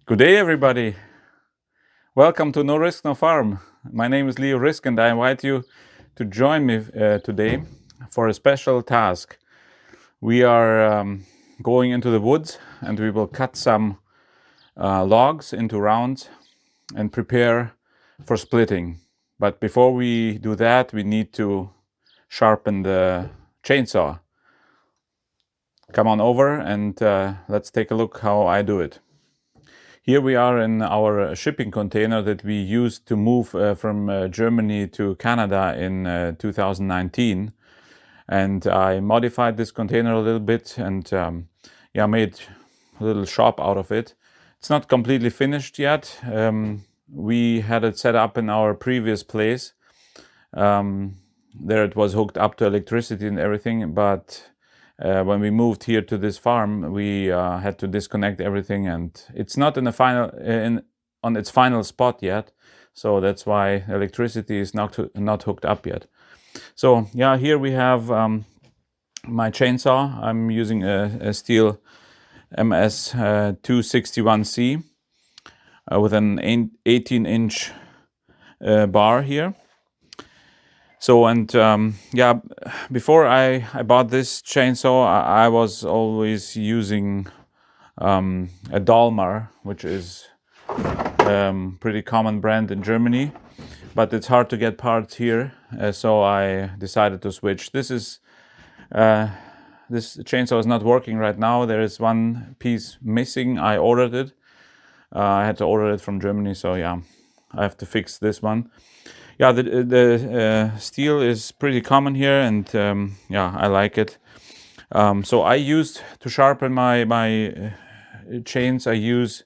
Good day, everybody. Welcome to No Risk, No Farm. My name is Leo Risk, and I invite you to join me today for a special task. We are going into the woods, and we will cut some logs into rounds and prepare for splitting. But before we do that, we need to sharpen the chainsaw. Come on over and let's take a look how I do it. Here we are in our shipping container that we used to move from Germany to Canada in 2019. And I modified this container a little bit and made a little shop out of it. It's not completely finished yet. We had it set up in our previous place. There it was hooked up to electricity and everything, but when we moved here to this farm, we had to disconnect everything, and it's not in the final on its final spot yet. So that's why electricity is not hooked up yet. So yeah, here we have my chainsaw. I'm using a Stihl MS 261C with an 18-inch bar here. So, and before I bought this chainsaw, I was always using a Dalmar, which is pretty common brand in Germany, but it's hard to get parts here, so I decided to switch. This chainsaw is not working right now. There is one piece missing. I ordered it. I had to order it from Germany, so yeah, I have to fix this one. Yeah, the Stihl is pretty common here, and I like it. So I used to sharpen my chains. I use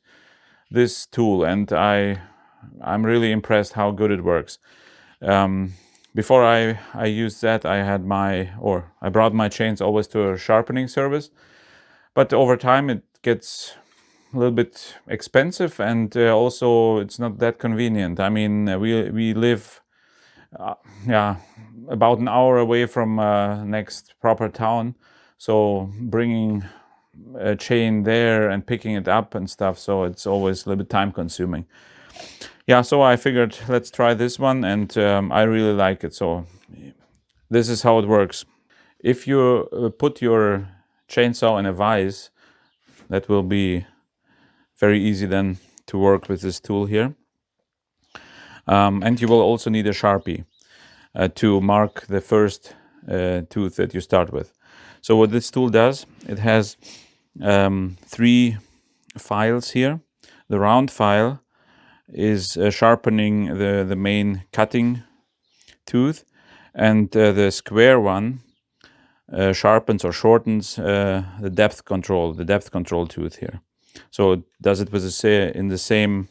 this tool, and I'm really impressed how good it works. Before I used that, I brought my chains always to a sharpening service, but over time it gets a little bit expensive, and also it's not that convenient. I mean, we live about an hour away from next proper town, so bringing a chain there and picking it up and stuff, so it's always a little bit time consuming. Yeah, so I figured let's try this one, and I really like it. So this is how it works. If you put your chainsaw in a vise, that will be very easy then to work with this tool here. And you will also need a Sharpie to mark the first tooth that you start with. So what this tool does, it has 3 files here. The round file is sharpening the main cutting tooth, and the square one sharpens or shortens the depth control tooth here. So it does it with in the same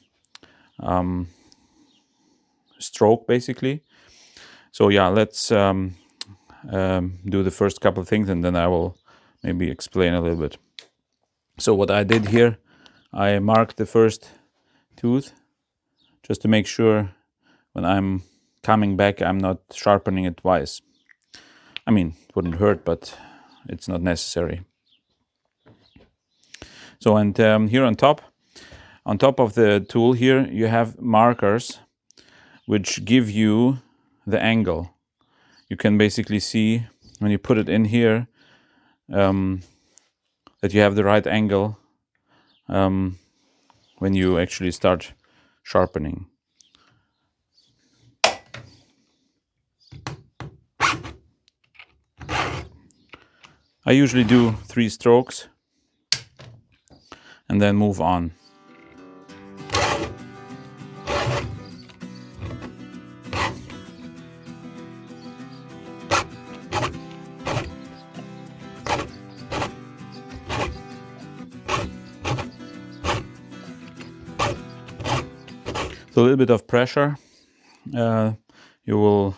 stroke basically. So yeah, let's do the first couple of things, and then I will maybe explain a little bit. So what I did here, I marked the first tooth just to make sure when I'm coming back I'm not sharpening it twice. I mean, it wouldn't hurt, but it's not necessary. So, and here on top of the tool here, you have markers which give you the angle. You can basically see when you put it in here that you have the right angle when you actually start sharpening. I usually do 3 strokes and then move on. So a little bit of pressure, you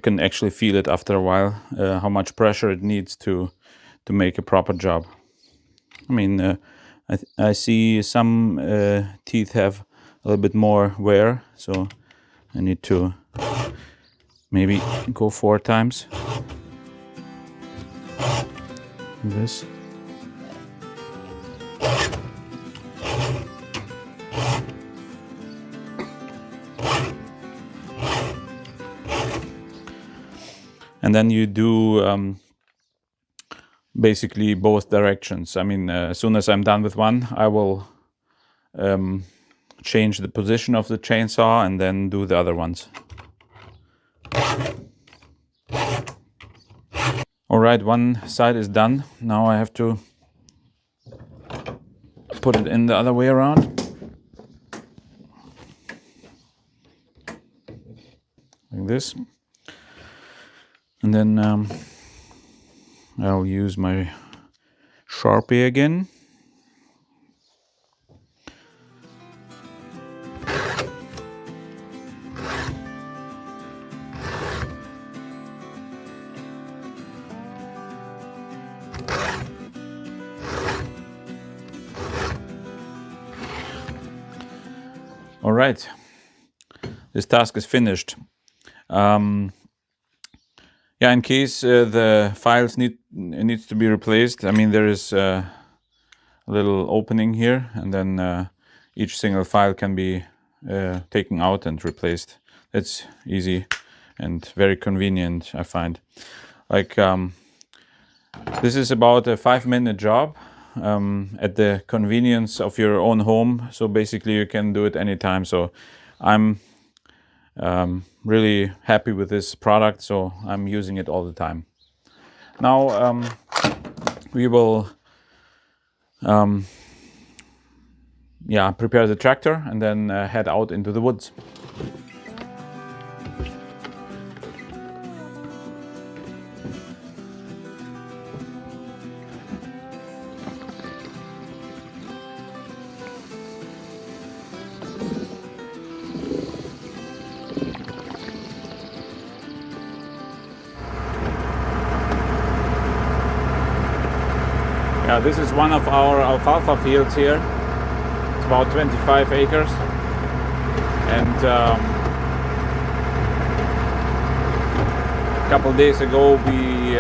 can actually feel it after a while, how much pressure it needs to make a proper job. I mean, I see some teeth have a little bit more wear, so I need to maybe go 4 times. This. and then you do basically both directions. I mean, as soon as I'm done with one, I will change the position of the chainsaw and then do the other ones. All right, one side is done. Now I have to put it in the other way around. Like this. And then I'll use my Sharpie again. All right, this task is finished. Yeah, in case the files needs to be replaced, I mean there is a little opening here, and then each single file can be taken out and replaced. It's easy and very convenient, I find. Like this is about a 5-minute job at the convenience of your own home. So basically you can do it anytime. So I'm really happy with this product, so I'm using it all the time. Now we will prepare the tractor and then head out into the woods. Yeah, this is one of our alfalfa fields here. It's about 25 acres. And a couple days ago we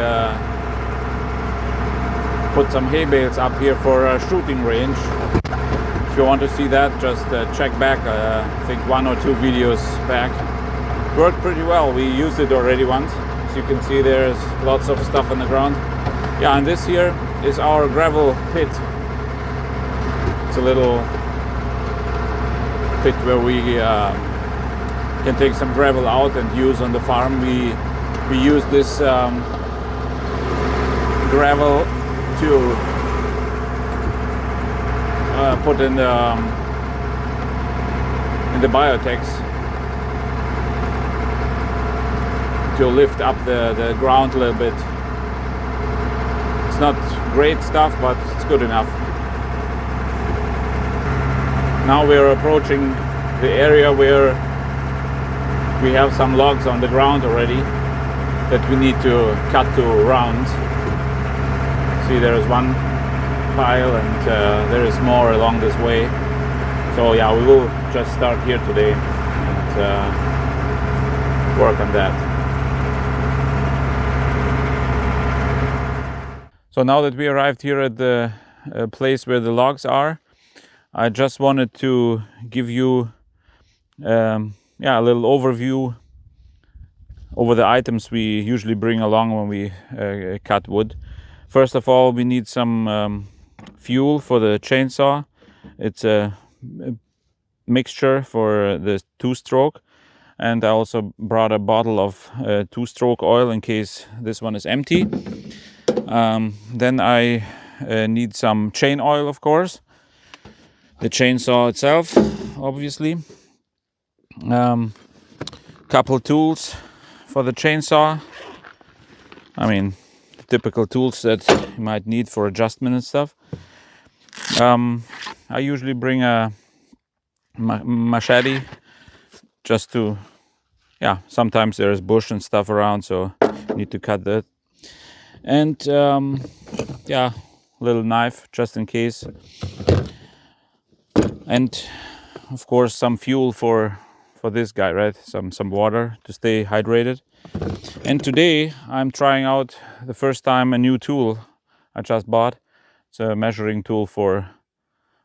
put some hay bales up here for a shooting range. If you want to see that, just check back, I think 1 or 2 videos back. Worked pretty well. We used it already once. As you can see, there's lots of stuff on the ground. Yeah, and this here is our gravel pit. It's a little pit where we can take some gravel out and use on the farm. We use this gravel to put in the biotechs to lift up the ground a little bit. It's not great stuff, but it's good enough. Now we're approaching the area where we have some logs on the ground already that we need to cut to rounds. See, there is one pile and there is more along this way. So yeah, we will just start here today and work on that. So now that we arrived here at the place where the logs are, I just wanted to give you a little overview over the items we usually bring along when we cut wood. First of all, we need some fuel for the chainsaw. It's a mixture for the 2-stroke, and I also brought a bottle of 2-stroke oil in case this one is empty. Then I need some chain oil, of course, the chainsaw itself, obviously, couple tools for the chainsaw. I mean, the typical tools that you might need for adjustment and stuff. I usually bring a machete just to, sometimes there's bush and stuff around, so you need to cut that. And little knife just in case. And of course some fuel for this guy, right? Some water to stay hydrated. And today I'm trying out the first time a new tool I just bought. It's a measuring tool for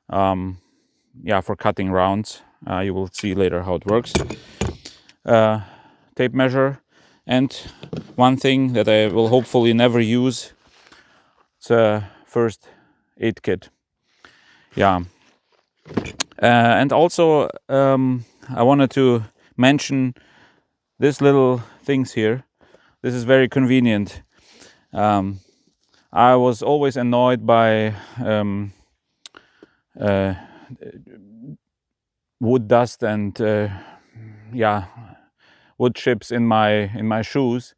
cutting rounds. You will see later how it works. Tape measure. And one thing that I will hopefully never use, it's a first aid kit. Yeah. And also I wanted to mention these little things here. This is very convenient. I was always annoyed by wood dust and wood chips in my shoes,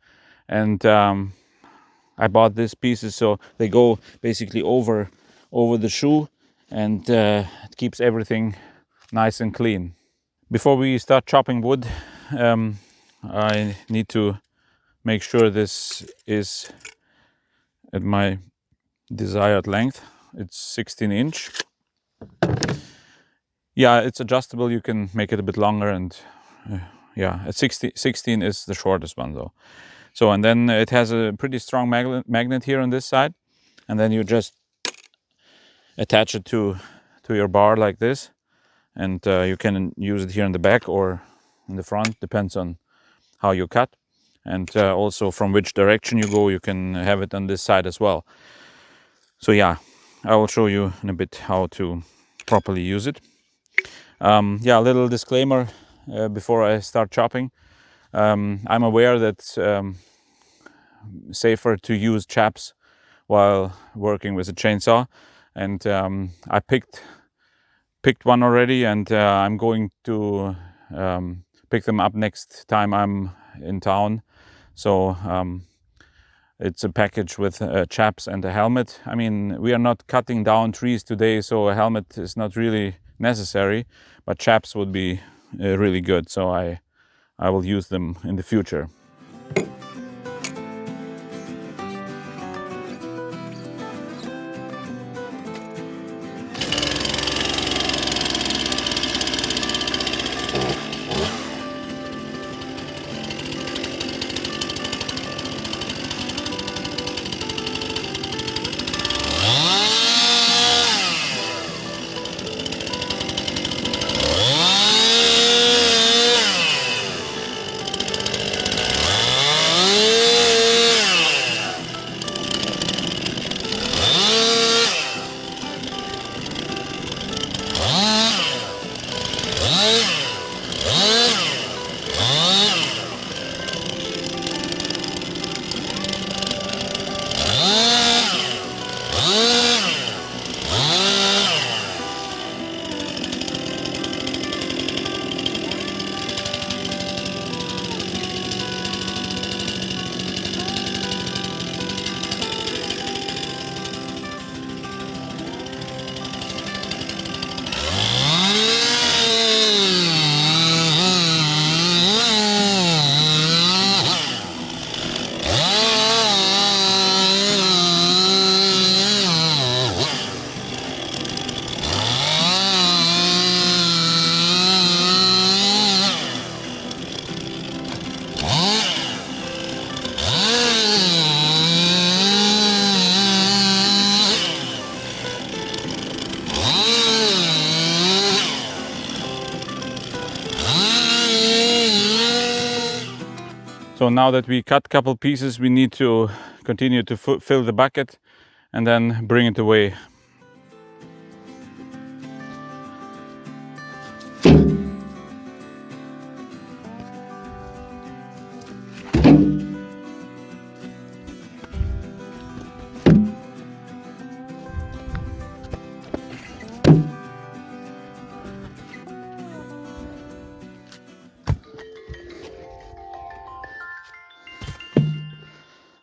and I bought these pieces so they go basically over the shoe, and it keeps everything nice and clean. Before we start chopping wood, I need to make sure this is at my desired length. It's 16-inch. Yeah, it's adjustable. You can make it a bit longer, and yeah, at 16 is the shortest one though. So, and then it has a pretty strong magnet here on this side, and then you just attach it to your bar like this, and you can use it here in the back or in the front, depends on how you cut, and also from which direction you go. You can have it on this side as well. So yeah, I will show you in a bit how to properly use it. Yeah, a little disclaimer before I start chopping. I'm aware that safer to use chaps while working with a chainsaw, and I picked one already, and I'm going to pick them up next time I'm in town. So it's a package with chaps and a helmet. I mean, we are not cutting down trees today, so a helmet is not really necessary, but chaps would be really good, so I will use them in the future. So now that we cut a couple pieces, we need to continue to fill the bucket and then bring it away.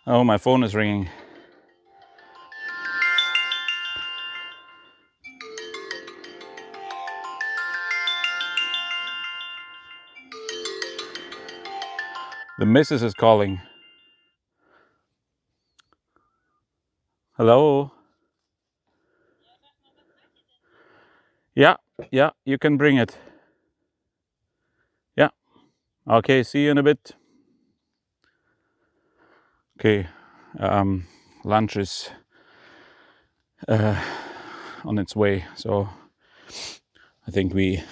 Oh, my phone is ringing. The missus is calling. Hello? Yeah, you can bring it. Yeah. Okay, see you in a bit. Okay, lunch is on its way, so I think we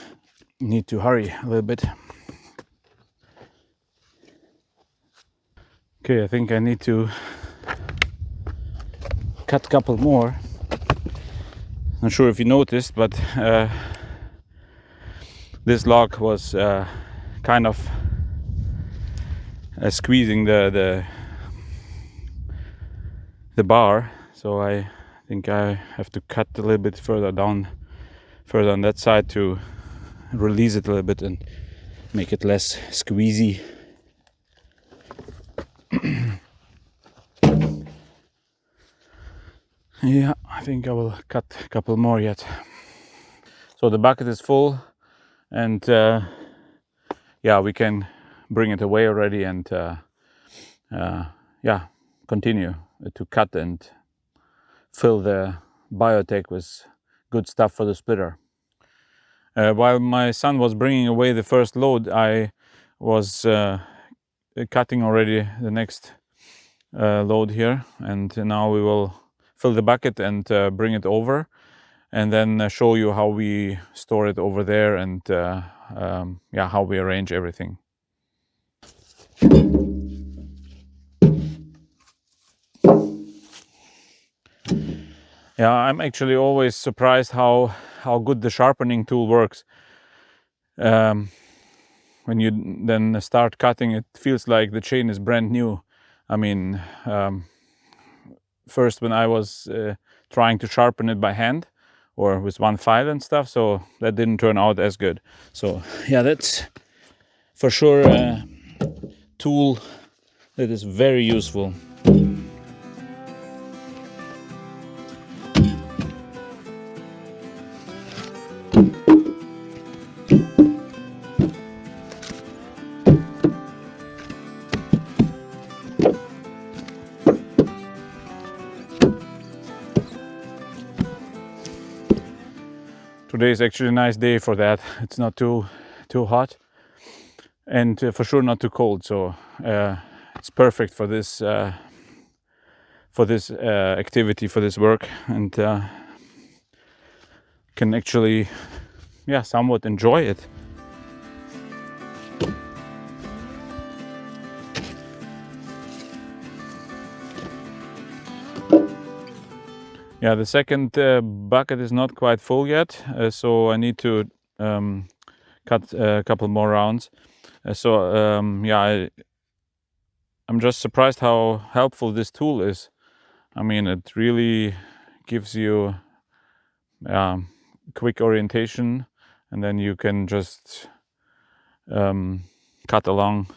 need to hurry a little bit. Okay, I think I need to cut a couple more. Not sure if you noticed, but this log was kind of squeezing the bar, so I think I have to cut a little bit further down, further on that side to release it a little bit and make it less squeezy. Yeah, I think I will cut a couple more yet. So the bucket is full, and yeah, we can bring it away already and yeah, continue to cut and fill the biotech with good stuff for the splitter. While my son was bringing away the first load, I was cutting already the next load here, and now we will fill the bucket and bring it over, and then show you how we store it over there and yeah, how we arrange everything. Yeah, I'm actually always surprised how good the sharpening tool works. When you then start cutting, it feels like the chain is brand new. I mean, first when I was trying to sharpen it by hand or with one file and stuff, so that didn't turn out as good. So yeah, that's for sure a tool that is very useful. Today is actually a nice day for that. It's not too hot, and for sure not too cold. So it's perfect for this activity, for this work, and can actually, yeah, somewhat enjoy it. Yeah, the second bucket is not quite full yet, so I need to cut a couple more rounds. Yeah, I'm just surprised how helpful this tool is. I mean, it really gives you quick orientation, and then you can just cut along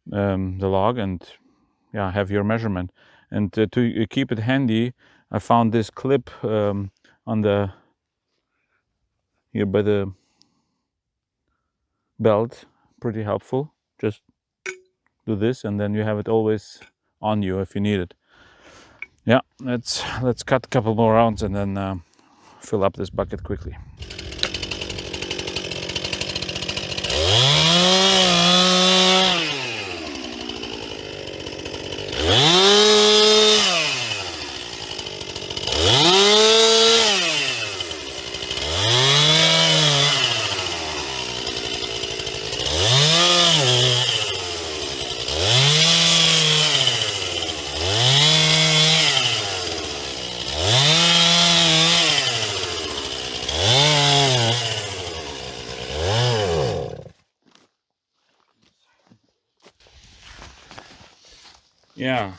the log and yeah, have your measurement. And to keep it handy, I found this clip on the here by the belt, pretty helpful. Just do this, and then you have it always on you if you need it. Yeah, let's cut a couple more rounds and then fill up this bucket quickly. Yeah,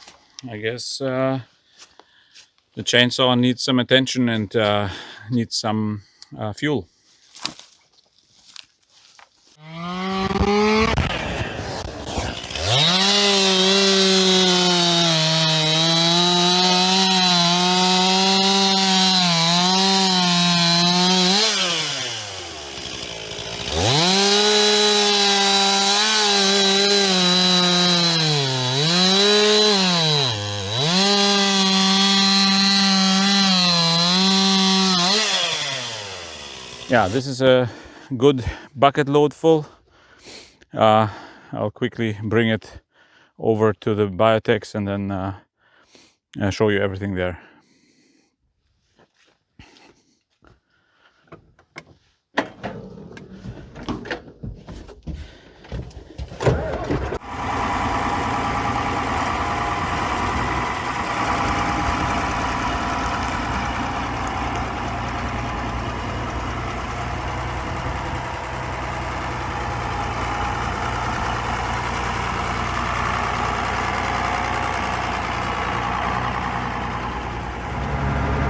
I guess the chainsaw needs some attention and needs some fuel. Yeah, this is a good bucket load full. I'll quickly bring it over to the biotechs and then show you everything there.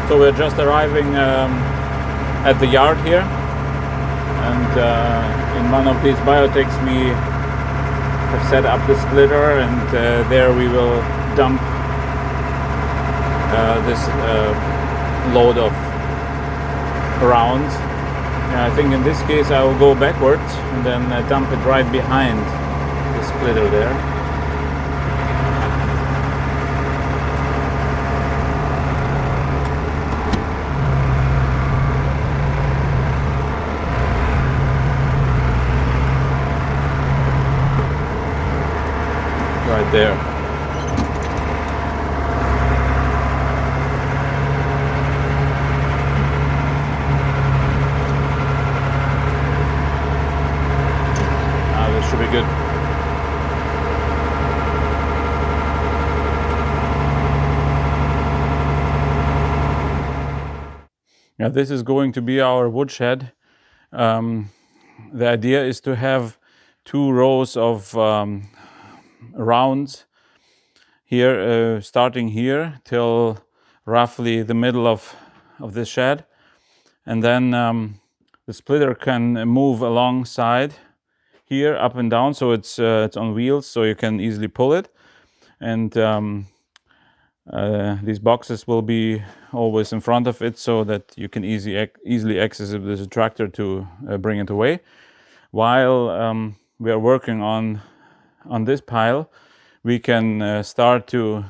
So we're just arriving at the yard here, and in one of these biotechs we have set up the splitter, and there we will dump this load of rounds. I think in this case I will go backwards and then dump it right behind the splitter there. Right there. This should be good. Yeah, this is going to be our woodshed. The idea is to have 2 rows of rounds here, starting here till roughly the middle of this shed, and then the splitter can move alongside here up and down, so it's on wheels, so you can easily pull it, and these boxes will be always in front of it so that you can easily access it with a tractor to bring it away. While we are working on this pile, we can start to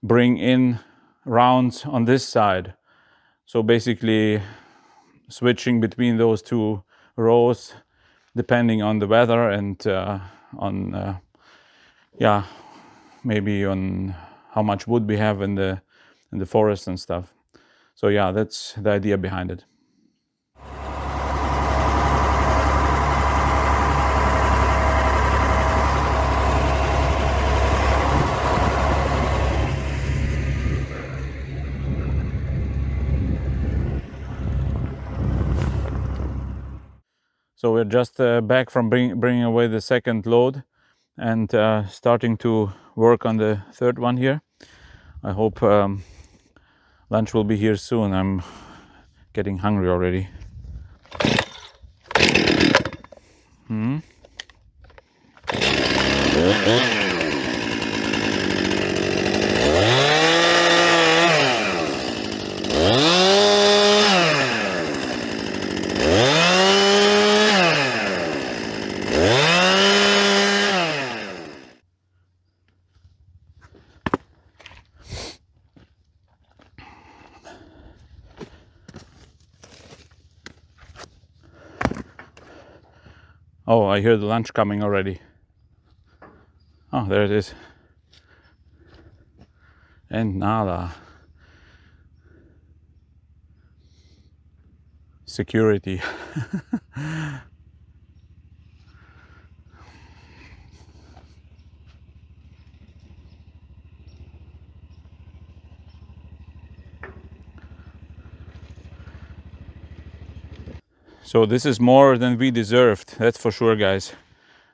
bring in rounds on this side. So basically switching between those 2 rows depending on the weather and on maybe on how much wood we have in the forest and stuff. So yeah, that's the idea behind it. So we're just back from bringing away the second load and starting to work on the third one here. I hope lunch will be here soon. I'm getting hungry already. Oh, I hear the lunch coming already. Oh, there it is. And nada. Security. So this is more than we deserved, that's for sure, guys.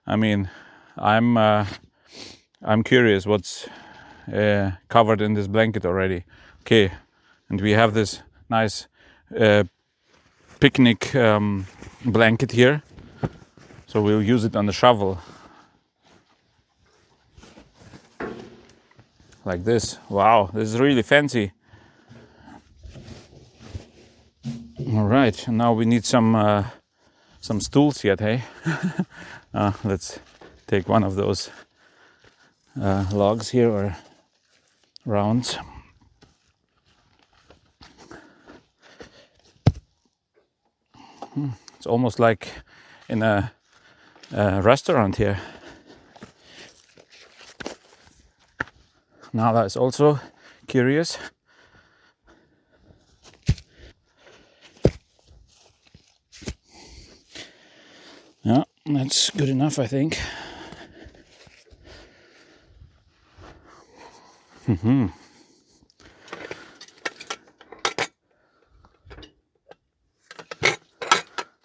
I mean, I'm curious what's covered in this blanket already. Okay, and we have this nice picnic blanket here, so we'll use it on the shovel like this. Wow, this is really fancy. All right, and now we need some stools yet, hey? Let's take one of those logs here, or rounds. It's almost like in a restaurant here. Nala is also curious. Yeah, that's good enough, I think.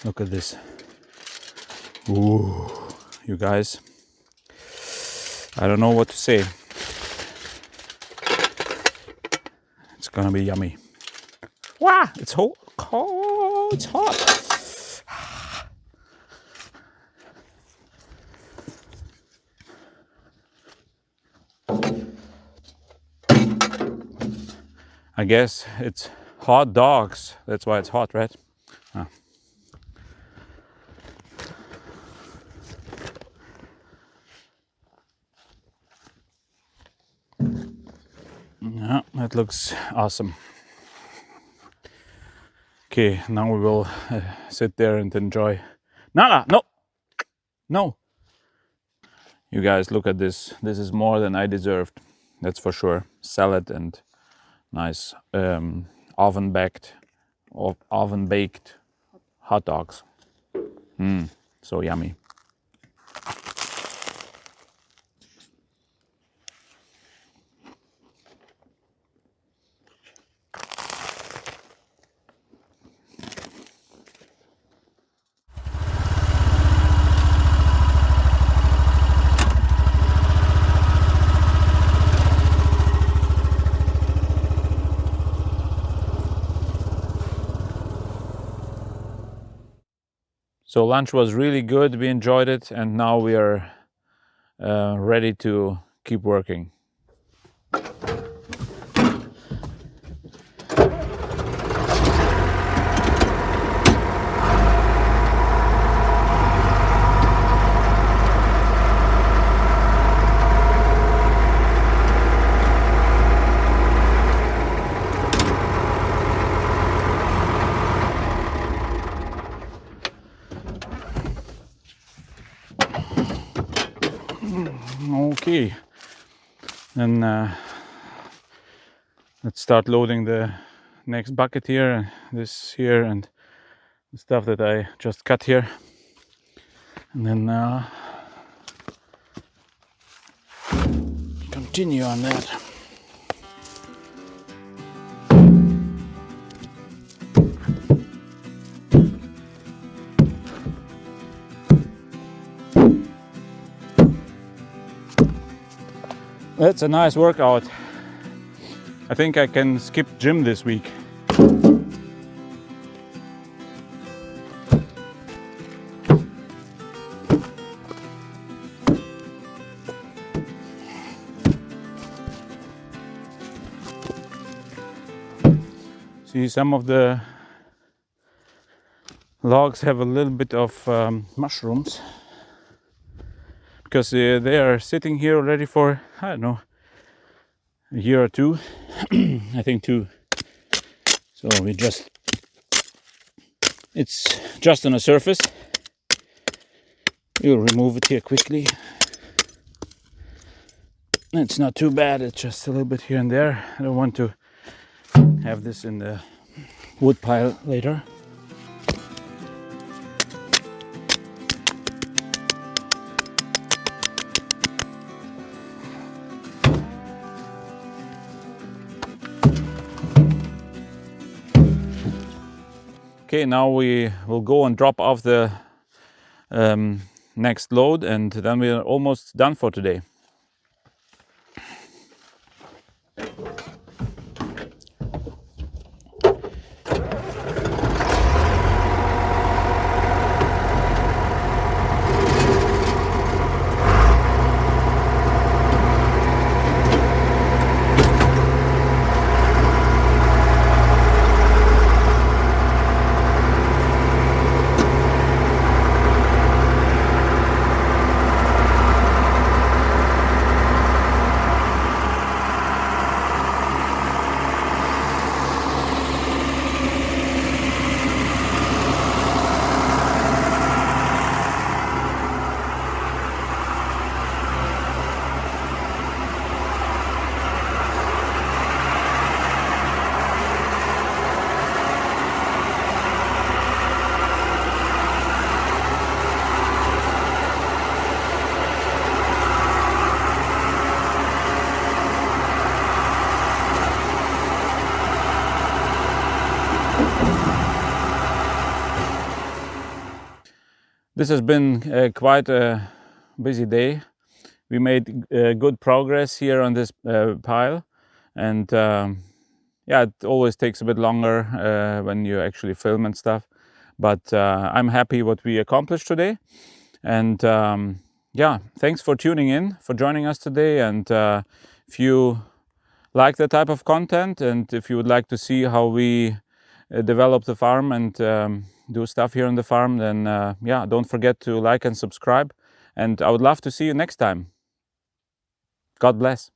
Look at this. Ooh, you guys. I don't know what to say. It's gonna be yummy. Wow, it's hot. Oh, it's hot. I guess it's hot dogs. That's why it's hot, right? Ah. Yeah, that looks awesome. Okay, now we will sit there and enjoy. Nala, no, no. You guys, look at this. This is more than I deserved. That's for sure. Salad and nice oven baked hot dogs. So yummy. So lunch was really good. We enjoyed it, and now we are ready to keep working. Okay, then let's start loading the next bucket here, this here, and the stuff that I just cut here, and then continue on that. That's a nice workout. I think I can skip gym this week. See, some of the logs have a little bit of mushrooms because they are sitting here already for, I don't know, a year or two. I think 2. So it's just on the surface. We'll remove it here quickly. It's not too bad, it's just a little bit here and there. I don't want to have this in the wood pile later. Okay, now we will go and drop off the next load, and then we're almost done for today. This has been quite a busy day. We made good progress here on this pile, and yeah, it always takes a bit longer when you actually film and stuff. But I'm happy what we accomplished today. And yeah, thanks for tuning in, for joining us today. And if you like that type of content, and if you would like to see how we develop the farm and do stuff here on the farm, then yeah, don't forget to like and subscribe. And I would love to see you next time. God bless.